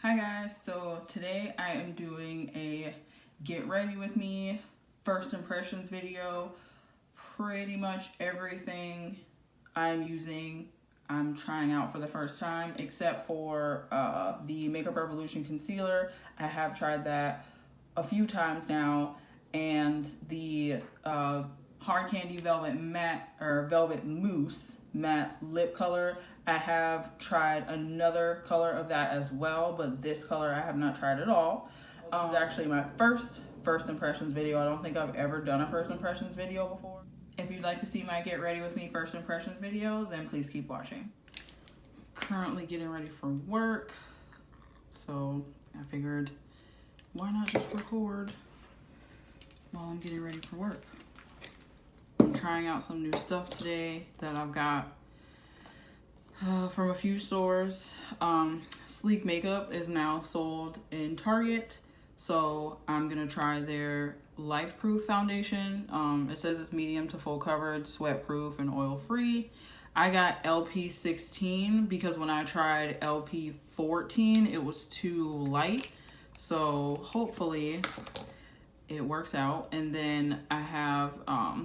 Hi guys, so today I am doing a get ready with me first impressions video. Pretty much everything I'm trying out for the first time, except for the Makeup Revolution concealer. I have tried that a few times now, and the Hard Candy Velvet Matte or Velvet Mousse matte lip color. I have tried another color of that as well, but this color I have not tried at all. This is actually my first impressions video. I don't think I've ever done a first impressions video before. If you'd like to see my get ready with me first impressions video, then please keep watching. Currently getting ready for work, so I figured why not just record while I'm getting ready for work. I'm trying out some new stuff today that I've got from a few stores. Sleek Makeup is now sold in Target, so I'm gonna try their Lifeproof foundation. It says it's medium to full coverage, sweat proof, and oil free. I got LP 16 because when I tried LP 14 it was too light, so hopefully it works out. And then I have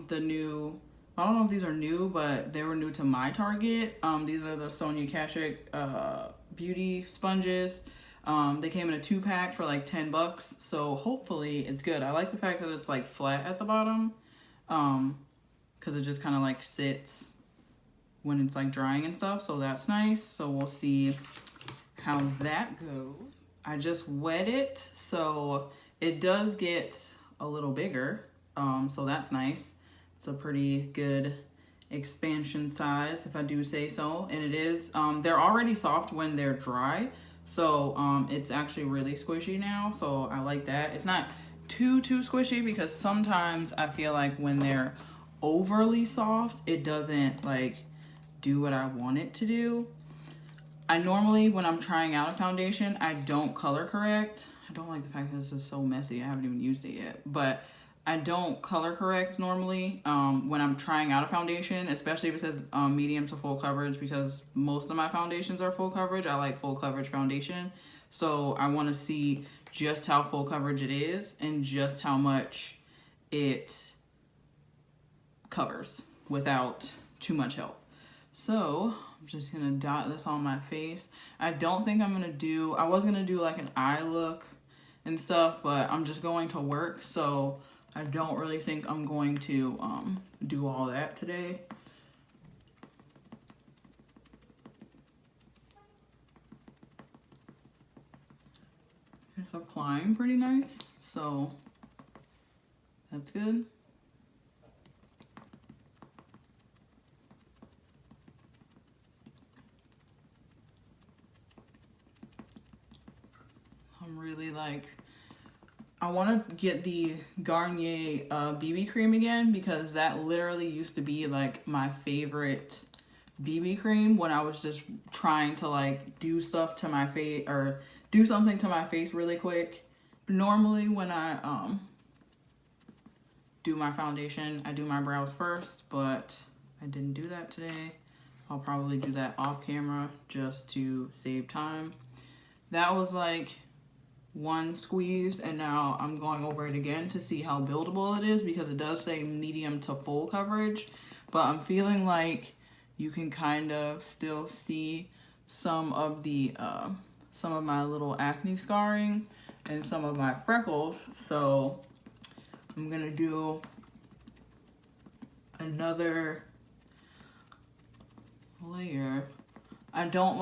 the new, I don't know if these are new, but they were new to my Target. These are the Sonia Kashuk beauty sponges. They came in a 2-pack for like $10, so hopefully it's good. I like the fact that it's like flat at the bottom, because it just kind of like sits when it's like drying and stuff, so that's nice. So we'll see how that goes. I just wet it, so it does get a little bigger, so that's nice. It's a pretty good expansion size, if I do say so. And it is, they're already soft when they're dry, so it's actually really squishy now, so I like that. It's not too squishy, because sometimes I feel like when they're overly soft, it doesn't like do what I want it to do. I normally, when I'm trying out a foundation, I don't color correct. I don't like the fact that this is so messy. I haven't even used it yet, but I don't color correct normally when I'm trying out a foundation, especially if it says medium to full coverage, because most of my foundations are full coverage. I like full coverage foundation, so I want to see just how full coverage it is and just how much it covers without too much help. So I'm just gonna dot this on my face. I don't think I'm gonna do, I was gonna do like an eye look and stuff, but I'm just going to work, so I don't really think I'm going to do all that today. It's applying pretty nice, so that's good. I'm really like, I want to get the Garnier BB cream again, because that literally used to be like my favorite BB cream when I was just trying to like do stuff to my face, or do something to my face really quick. Normally when I do my foundation, I do my brows first, but I didn't do that today. I'll probably do that off camera just to save time. That was like one squeeze, and now I'm going over it again to see how buildable it is, because it does say medium to full coverage, but I'm feeling like you can kind of still see some of the some of my little acne scarring and some of my freckles, so I'm gonna do another layer. I don't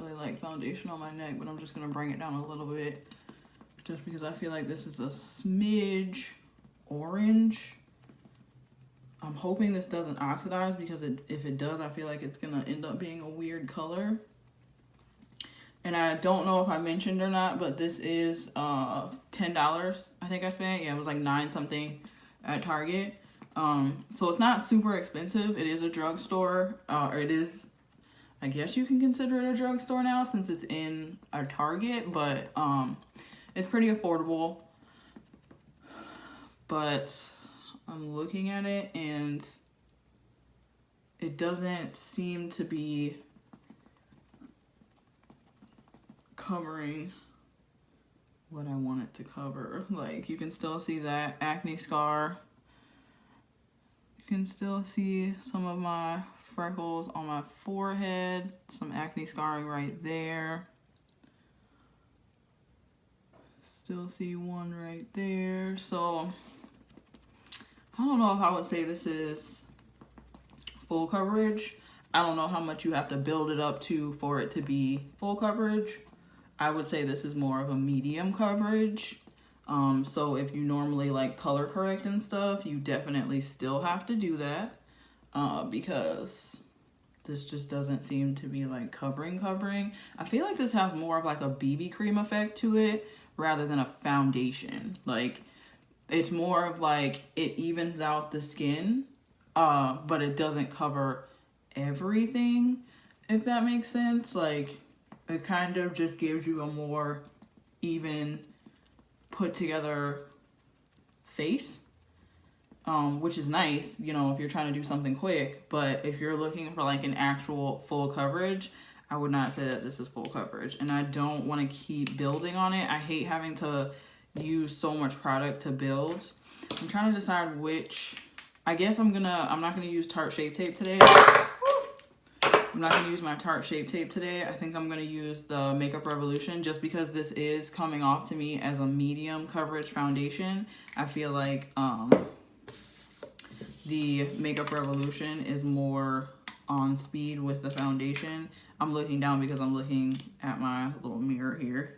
really like foundation on my neck, but I'm just gonna bring it down a little bit, just because I feel like this is a smidge orange. I'm hoping this doesn't oxidize, because if it does, I feel like it's gonna end up being a weird color. And I don't know if I mentioned or not, but this is $10 I think I spent. Yeah, it was like $9 something at Target. So it's not super expensive. It is a drugstore, or it is, I guess you can consider it a drugstore now since it's in a Target, but it's pretty affordable. But I'm looking at it and it doesn't seem to be covering what I want it to cover. Like, you can still see that acne scar. You can still see some of my freckles on my forehead, some acne scarring right there. Still see one right there. So I don't know if I would say this is full coverage. I don't know how much you have to build it up to for it to be full coverage. I would say this is more of a medium coverage. So if you normally like color correct and stuff, you definitely still have to do that, because this just doesn't seem to be like covering. I feel like this has more of like a BB cream effect to it rather than a foundation. Like, it's more of like it evens out the skin, but it doesn't cover everything, if that makes sense. Like, it kind of just gives you a more even, put together face, which is nice, you know, if you're trying to do something quick. But if you're looking for like an actual full coverage, I would not say that this is full coverage. And I don't want to keep building on it. I hate having to use so much product to build. I'm trying to decide which, I guess I'm not gonna use Tarte Shape Tape today. I'm not gonna use my Tarte Shape Tape today. I think I'm gonna use the Makeup Revolution, just because this is coming off to me as a medium coverage foundation. I feel like the Makeup Revolution is more on speed with the foundation. I'm looking down because I'm looking at my little mirror here.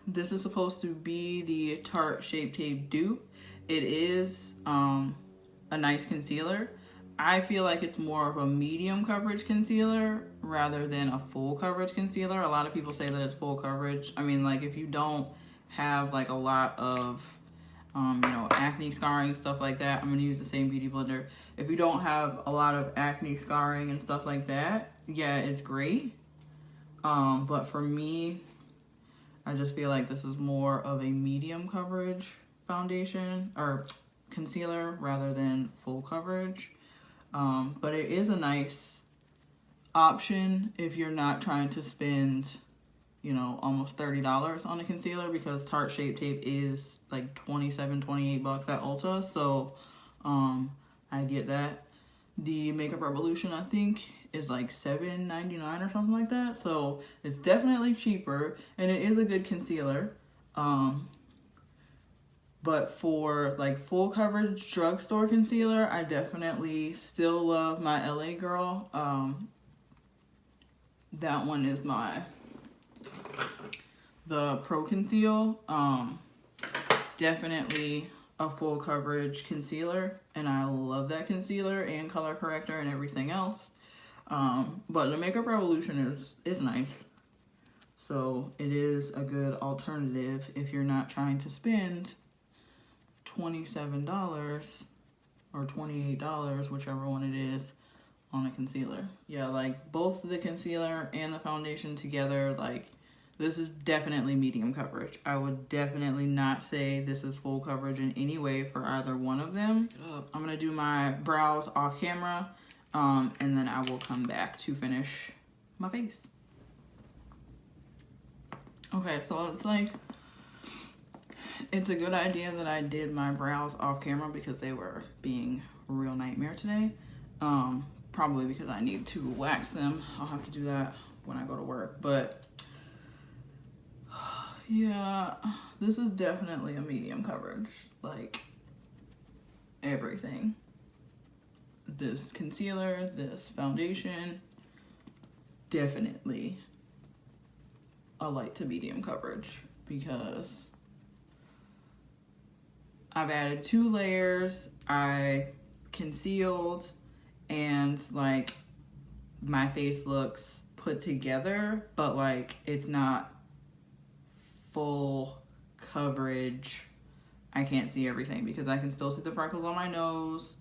This is supposed to be the Tarte Shape Tape dupe. It is a nice concealer. I feel like it's more of a medium coverage concealer rather than a full coverage concealer. A lot of people say that it's full coverage. I mean, like, if you don't have like a lot of you know, acne scarring, stuff like that, I'm gonna use the same beauty blender. If you don't have a lot of acne scarring and stuff like that, yeah, it's great. But for me, I just feel like this is more of a medium coverage foundation or concealer rather than full coverage. But it is a nice option if you're not trying to spend, you know, almost $30 on a concealer, because Tarte Shape Tape is like 27, 28 bucks at Ulta. So I get that. The Makeup Revolution, I think, is like $7.99 or something like that. So it's definitely cheaper, and it is a good concealer. But for like full coverage drugstore concealer, I definitely still love my LA Girl. That one is the Pro Conceal. Definitely a full coverage concealer, and I love that concealer and color corrector and everything else. But the Makeup Revolution is nice. So it is a good alternative if you're not trying to spend $27 or $28, whichever one it is, on a concealer. Yeah, like both the concealer and the foundation together, like, this is definitely medium coverage. I would definitely not say this is full coverage in any way for either one of them. I'm gonna do my brows off camera, and then I will come back to finish my face. Okay, so it's a good idea that I did my brows off camera because they were being a real nightmare today. Probably because I need to wax them. I'll have to do that when I go to work. But yeah, this is definitely a medium coverage. Like, everything. This concealer, this foundation, definitely a light to medium coverage, because I've added 2 layers, I concealed, and like my face looks put together, but like it's not full coverage. I can't see everything because I can still see the freckles on my nose.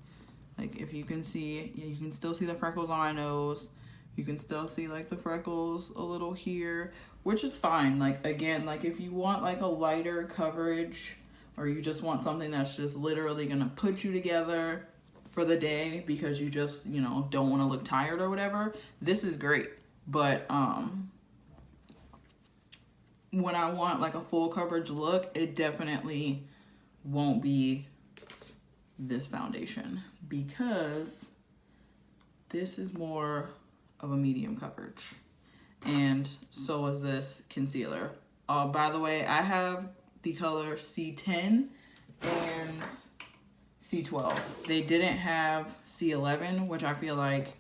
Like, if you can see, yeah, you can still see the freckles on my nose. You can still see like the freckles a little here, which is fine. Like, again, like if you want like a lighter coverage, or you just want something that's just literally gonna put you together, for the day because you just, you know, don't want to look tired or whatever, this is great. But when I want like a full coverage look, it definitely won't be this foundation because this is more of a medium coverage, and so is this concealer. By the way, I have the color C10 and C12. They didn't have C11, which I feel like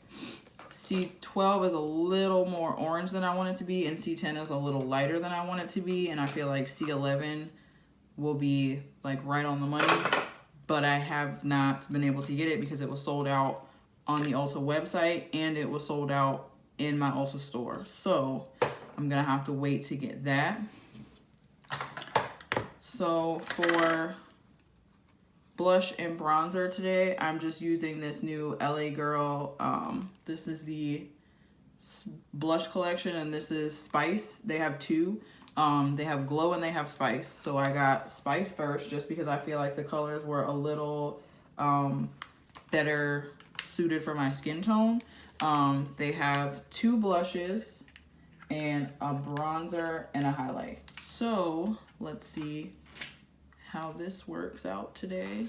C12 is a little more orange than I want it to be, and C10 is a little lighter than I want it to be, and I feel like C11 will be like right on the money, but I have not been able to get it because it was sold out on the Ulta website and it was sold out in my Ulta store. So I'm gonna have to wait to get that. So for blush and bronzer today, I'm just using this new LA Girl. This is the blush collection and this is Spice. They have two. They have Glow and they have Spice. So I got Spice first just because I feel like the colors were a little better suited for my skin tone. They have two blushes and a bronzer and a highlight. So let's see how this works out today.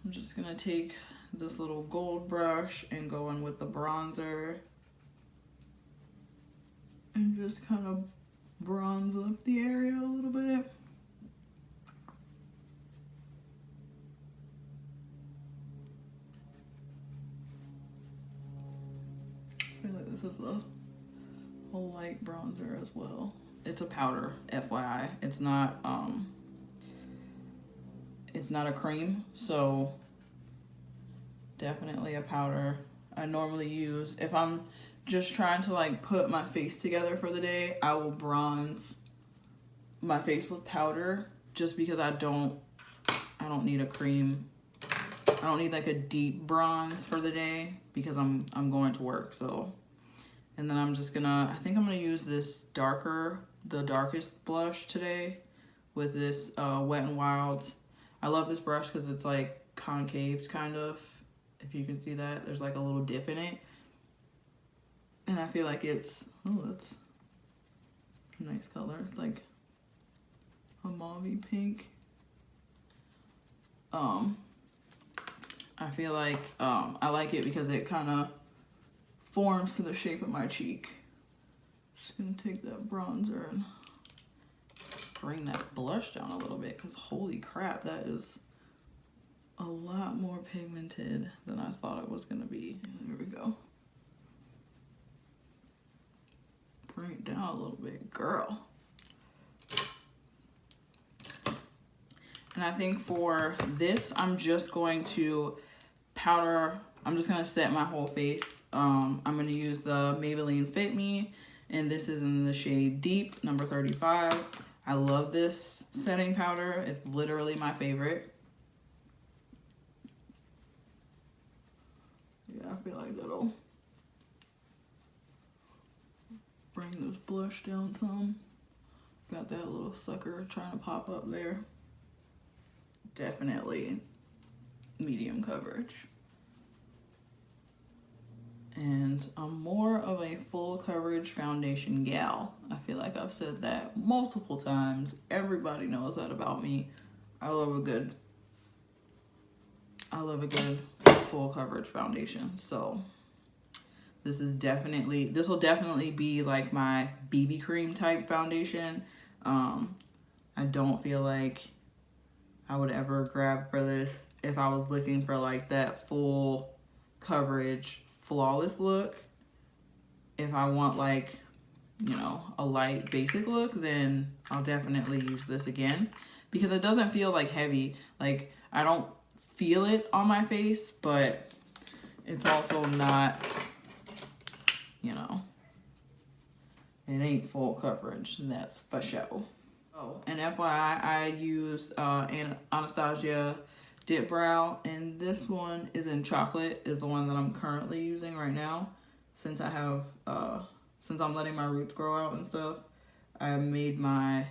I'm just gonna take this little gold brush and go in with the bronzer and just kind of bronze up the area a little bit. I feel like this is a light bronzer as well. It's a powder, FYI. It's not a cream, so definitely a powder. I normally use, if I'm just trying to like put my face together for the day, I will bronze my face with powder just because I don't need a cream. I don't need like a deep bronze for the day because I'm going to work. So, and then I'm just gonna, I think I'm gonna use this the darkest blush today with this Wet n Wild. I love this brush because it's like concaved kind of, if you can see that. There's like a little dip in it. And I feel like it's, oh, that's a nice color. It's like a mauvey pink. I feel like I like it because it kind of forms to the shape of my cheek. Just gonna take that bronzer and bring that blush down a little bit because holy crap, that is a lot more pigmented than I thought it was gonna be. There we go. Bring it down a little bit, girl. And I think for this, I'm just going to powder. I'm just gonna set my whole face. I'm gonna use the Maybelline Fit Me, and this is in the shade Deep, number 35. I love this setting powder. It's literally my favorite. Yeah, I feel like that'll bring this blush down some. Got that little sucker trying to pop up there. Definitely medium coverage. And I'm more of a full coverage foundation gal. I feel like I've said that multiple times. Everybody knows that about me. I love a good full coverage foundation. So this will definitely be like my BB cream type foundation. I don't feel like I would ever grab for this if I was looking for like that full coverage flawless look. If I want like, you know, a light basic look, then I'll definitely use this again because it doesn't feel like heavy. Like I don't feel it on my face, but it's also not, you know, it ain't full coverage, that's for sure. Oh, and FYI, I use Anastasia Dip Brow, and this one is in chocolate, is the one that I'm currently using right now. Since I have, since I'm letting my roots grow out and stuff, I made my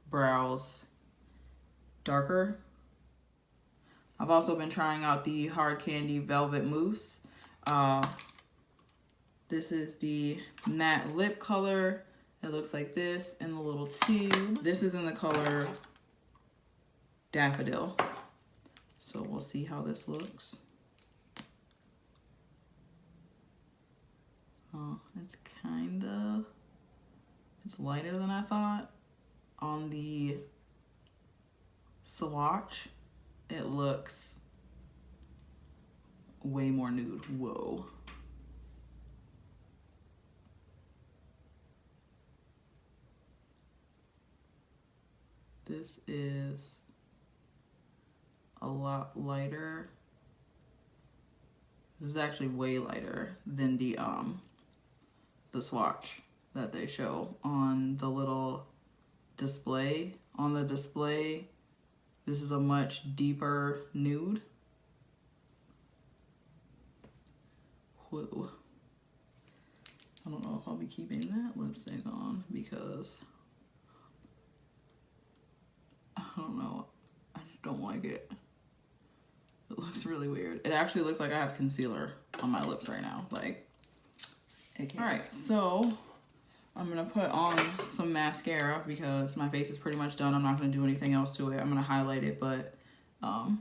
brows darker. I've also been trying out the Hard Candy Velvet Mousse. This is the matte lip color. It looks like this in the little tube. This is in the color Daffodil. So we'll see how this looks. Oh, it's lighter than I thought. On the swatch, it looks way more nude. Whoa. This is a lot lighter. This is actually way lighter than the swatch that they show on the little display. On the display, this is a much deeper nude. Whoa. I don't know if I'll be keeping that lipstick on because I don't know. I just don't like it. It looks really weird. It actually looks like I have concealer on my lips right now. Like, all right, so I'm gonna put on some mascara because my face is pretty much done. I'm not gonna do anything else to it. I'm gonna highlight it, but I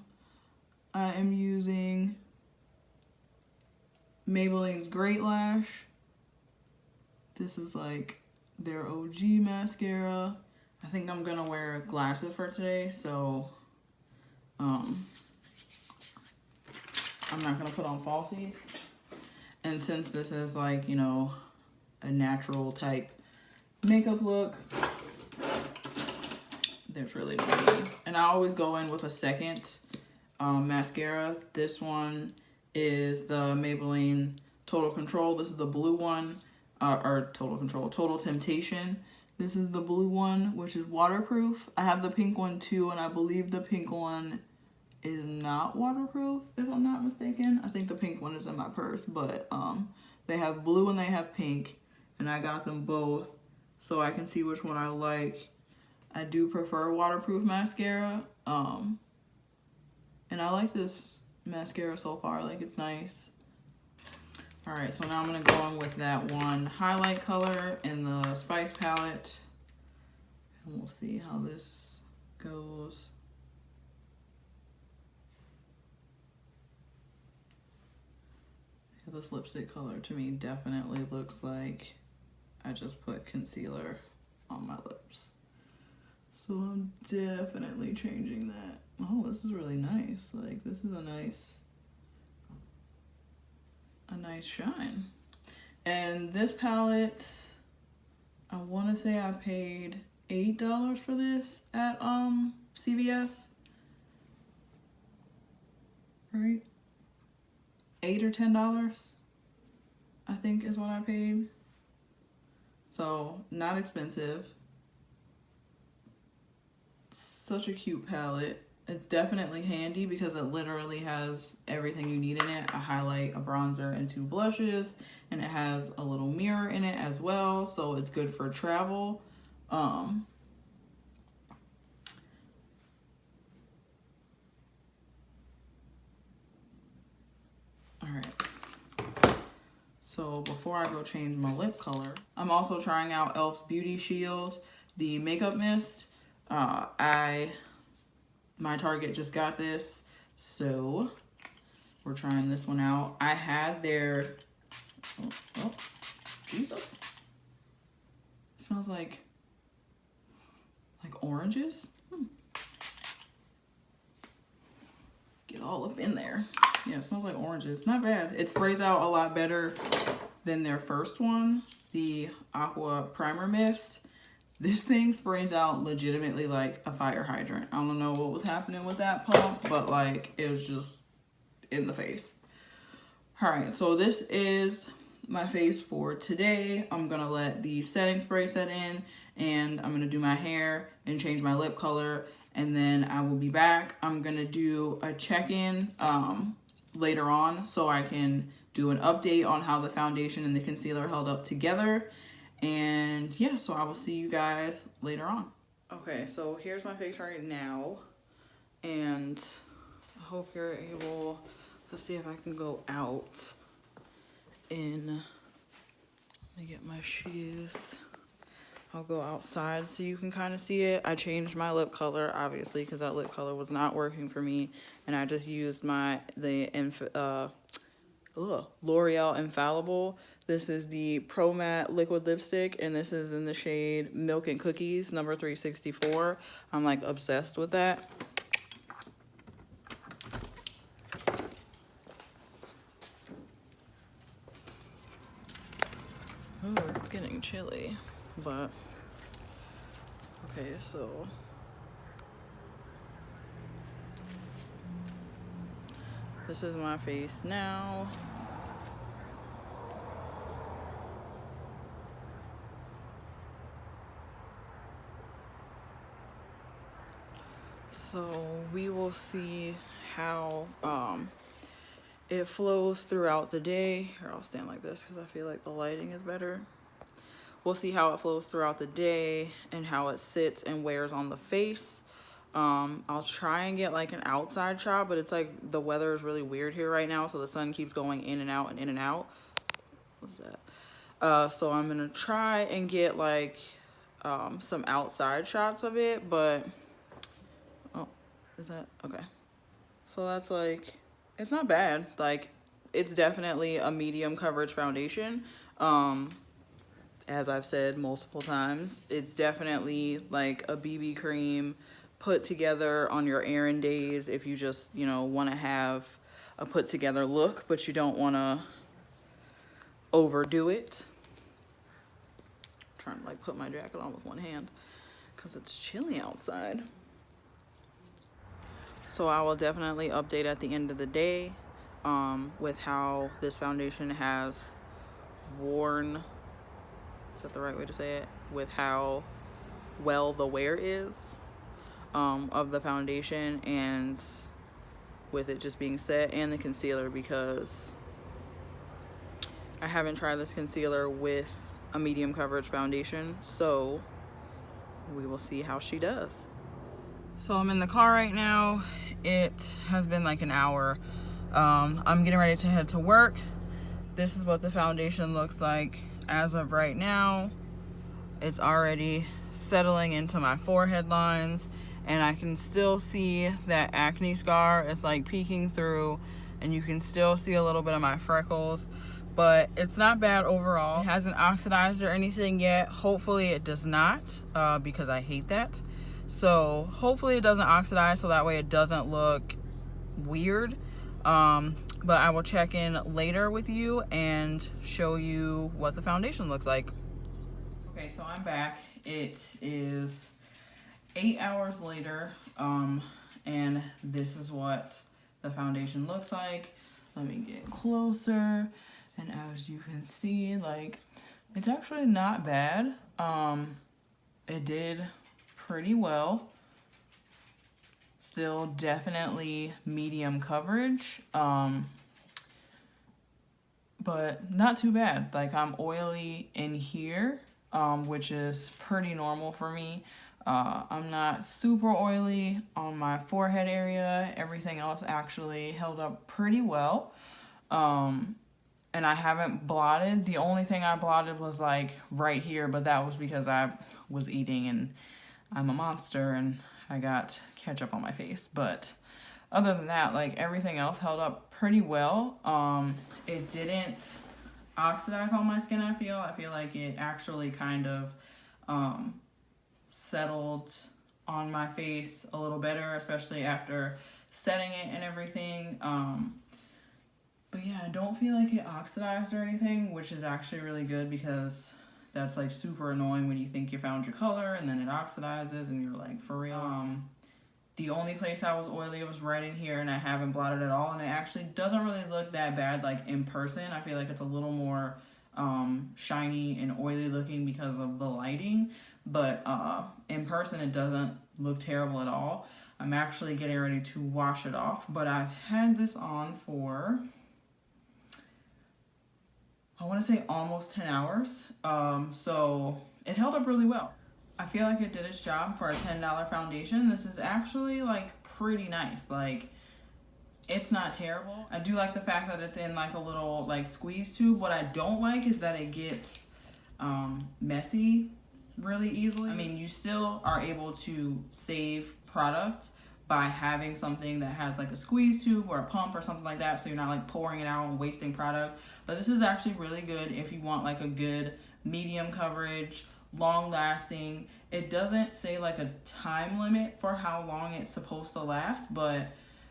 am using Maybelline's Great Lash. This is like their OG mascara. I think I'm gonna wear glasses for today, so I'm not gonna put on falsies. And since this is like, you know, a natural type makeup look, there's really no need. And I always go in with a second mascara. This one is the Maybelline Total Control. This is the blue one, or Total Control, Total Temptation. This is the blue one, which is waterproof. I have the pink one too, and I believe the pink one is not waterproof, if I'm not mistaken. I think the pink one is in my purse, but they have blue and they have pink, and I got them both so I can see which one I like. I do prefer waterproof mascara, and I like this mascara so far. Like, it's nice. All right, so now I'm gonna go in with that one highlight color in the Spice palette, and we'll see how this goes. This lipstick color to me definitely looks like I just put concealer on my lips. So I'm definitely changing that. Oh, this is really nice. Like, this is a nice shine. And this palette, I want to say I paid $8 for this at CVS. Right? $8 or $10, I think is what I paid. So not expensive. Such a cute palette. It's definitely handy because it literally has everything you need in it. A highlight, a bronzer, and 2 blushes. And it has a little mirror in it as well. So it's good for travel. All right. So before I go change my lip color, I'm also trying out e.l.f.'s Beauty Shield, the makeup mist. My Target just got this, so we're trying this one out. I had their, oh, Jesus. It smells like oranges. Get all up in there. Yeah, it smells like oranges. Not bad. It sprays out a lot better than their first one, the Aqua Primer Mist. This thing sprays out legitimately like a fire hydrant. I don't know what was happening with that pump, but like it was just in the face. All right, so this is my face for today. I'm gonna let the setting spray set in, and I'm gonna do my hair and change my lip color, and then I will be back. I'm gonna do a check-in later on so I can do an update on how the foundation and the concealer held up together. And yeah, so I will see you guys later on. Okay, so here's my face right now. And hope you're able to see if I can go out in, let me get my shoes. I'll go outside so you can kind of see it. I changed my lip color, obviously, because that lip color was not working for me. And I just used the L'Oreal Infallible. This is the Pro Matte Liquid Lipstick, and this is in the shade Milk and Cookies, number 364. I'm like obsessed with that. Oh, it's getting chilly, but okay, so this is my face now. So we will see how it flows throughout the day. Here, I'll stand like this because I feel like the lighting is better. We'll see how it flows throughout the day and how it sits and wears on the face. I'll try and get like an outside shot, but it's like the weather is really weird here right now, so the sun keeps going in and out and in and out. What's that? So I'm gonna try and get like some outside shots of it, but oh, is that okay? So that's like, it's not bad. Like, it's definitely a medium coverage foundation. As I've said multiple times, it's definitely like a BB cream put together on your errand days if you just, you know, want to have a put together look, but you don't want to overdo it. I'm trying to like put my jacket on with one hand because it's chilly outside. So I will definitely update at the end of the day with how this foundation has worn. Is that the right way to say it? With how well the wear is of the foundation, and with it just being set, and the concealer, because I haven't tried this concealer with a medium coverage foundation, so we will see how she does. So I'm in the car right now. It has been like an hour. I'm getting ready to head to work. This is what the foundation looks like as of right now. It's already settling into my forehead lines, and I can still see that acne scar. It's like peeking through, and you can still see a little bit of my freckles, but it's not bad overall. It hasn't oxidized or anything yet. Hopefully it does not, because I hate that. So hopefully it doesn't oxidize, so that way it doesn't look weird. But I will check in later with you and show you what the foundation looks like. Okay, so I'm back. It is 8 hours later, and this is what the foundation looks like. Let me get closer, and as you can see, like, it's actually not bad. It did pretty well. Still definitely medium coverage, but not too bad. Like, I'm oily in here, which is pretty normal for me. I'm not super oily on my forehead area. Everything else actually held up pretty well. And I haven't blotted. The only thing I blotted was like right here, but that was because I was eating and I'm a monster and I got ketchup on my face. But other than that, like, everything else held up pretty well. It didn't oxidize on my skin, I feel like it actually kind of settled on my face a little better, especially after setting it and everything. But yeah, I don't feel like it oxidized or anything, which is actually really good, because that's like super annoying when you think you found your color and then it oxidizes and you're like, for real. The only place I was oily was right in here, and I haven't blotted at all, and it actually doesn't really look that bad. Like, in person, I feel like it's a little more shiny and oily looking because of the lighting, but in person it doesn't look terrible at all. I'm actually getting ready to wash it off, but I've had this on for, I want to say, almost 10 hours. So it held up really well. I feel like it did its job for a $10 foundation. This is actually like pretty nice. Like, It's not terrible. I do like the fact that it's in like a little like squeeze tube. What I don't like is that it gets messy really easily. I mean, you still are able to save product by having something that has like a squeeze tube or a pump or something like that, so you're not like pouring it out and wasting product. But this is actually really good if you want like a good medium coverage, long lasting. It doesn't say like a time limit for how long it's supposed to last, but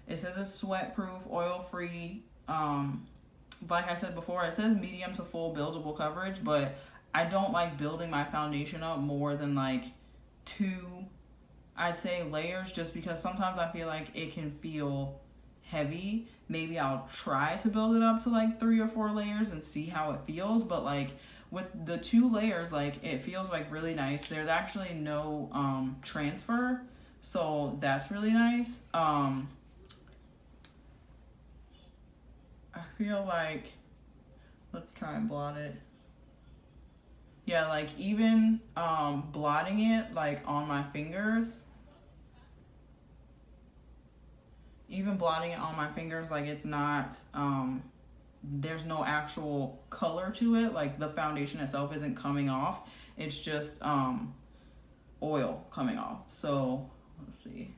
it says it's sweat proof, oil free. Like I said before, it says medium to full buildable coverage, but I don't like building my foundation up more than like 2, I'd say, layers, just because sometimes I feel like it can feel heavy. Maybe I'll try to build it up to like 3 or 4 layers and see how it feels, but like with the 2 layers, like it feels like really nice. There's actually no transfer, so that's really nice. I feel like, let's try and blot it. Yeah, like even blotting it like on my fingers, like it's not, there's no actual color to it. Like the foundation itself isn't coming off. It's just oil coming off. So let's see.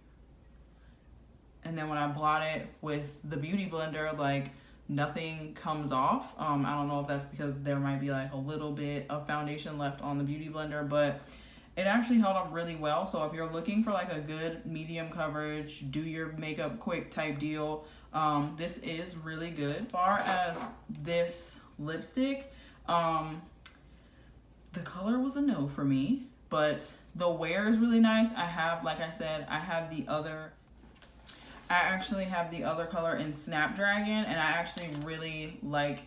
And then when I blot it with the Beauty Blender, like nothing comes off. I don't know if that's because there might be like a little bit of foundation left on the Beauty Blender, but it actually held up really well. So if you're looking for like a good medium coverage, do your makeup quick type deal, this is really good. As far as this lipstick, the color was a no for me, but the wear is really nice. I have, like I said, I actually have the other color in Snapdragon, and I actually really like,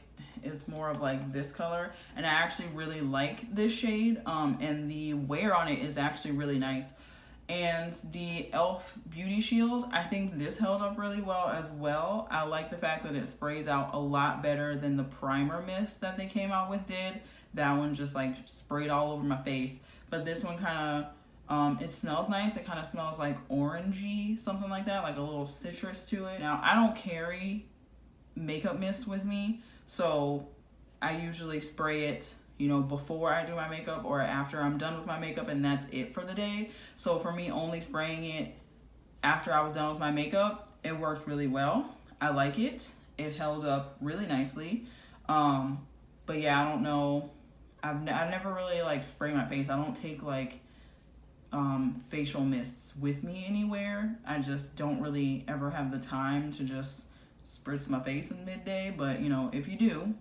it's more of like this color, and I actually really like this shade, and the wear on it is actually really nice. And the e.l.f. Beauty Shield, I think this held up really well as well. I like the fact that it sprays out a lot better than the primer mist that they came out with did. That one just like sprayed all over my face, but this one kind of, it smells nice. It kind of smells like orangey, something like that, like a little citrus to it. Now, I don't carry makeup mist with me, so I usually spray it, you know, before I do my makeup or after I'm done with my makeup, and that's it for the day. So for me, only spraying it after I was done with my makeup, it works really well. I like it. It held up really nicely. But yeah, I don't know. I've never really like sprayed my face. I don't take like facial mists with me anywhere. I just don't really ever have the time to just spritz my face in midday, but you know, if you do,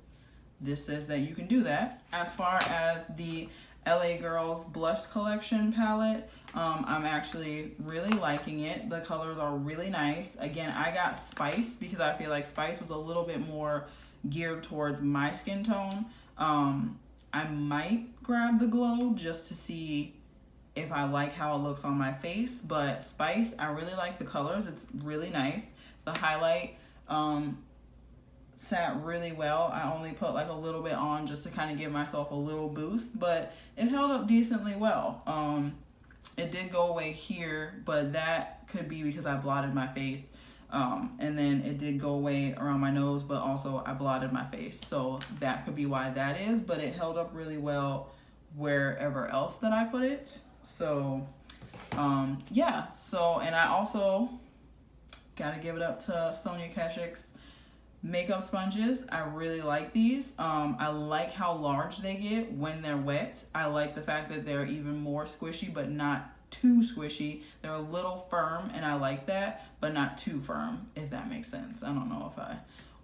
this says that you can do that. As far as the LA Girls blush collection palette, I'm actually really liking it. The colors are really nice. Again, I got Spice because I feel like Spice was a little bit more geared towards my skin tone. I might grab the Glow just to see if I like how it looks on my face, but Spice, I really like the colors. It's really nice. The highlight sat really well. I only put like a little bit on just to kind of give myself a little boost, but it held up decently well. It did go away here, but that could be because I blotted my face. And then it did go away around my nose, but also I blotted my face. So that could be why that is, but it held up really well wherever else that I put it. So, yeah. So, and I also gotta give it up to Sonia Kashuk's makeup sponges. I really like these. I like how large they get when they're wet. I like the fact that they're even more squishy, but not too squishy. They're a little firm, and I like that, but not too firm, if that makes sense. I don't know if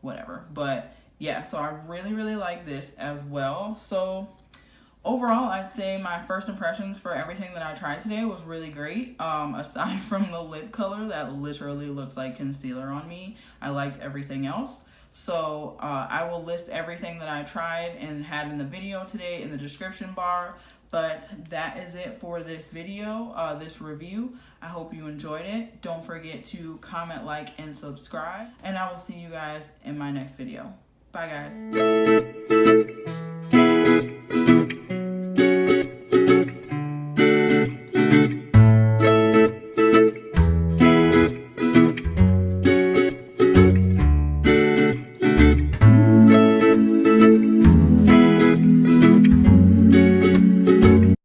whatever. But yeah, so I really, really like this as well. So overall, I'd say my first impressions for everything that I tried today was really great. Aside from the lip color that literally looks like concealer on me, I liked everything else. So I will list everything that I tried and had in the video today in the description bar. But that is it for this video, this review. I hope you enjoyed it. Don't forget to comment, like, and subscribe. And I will see you guys in my next video. Bye, guys.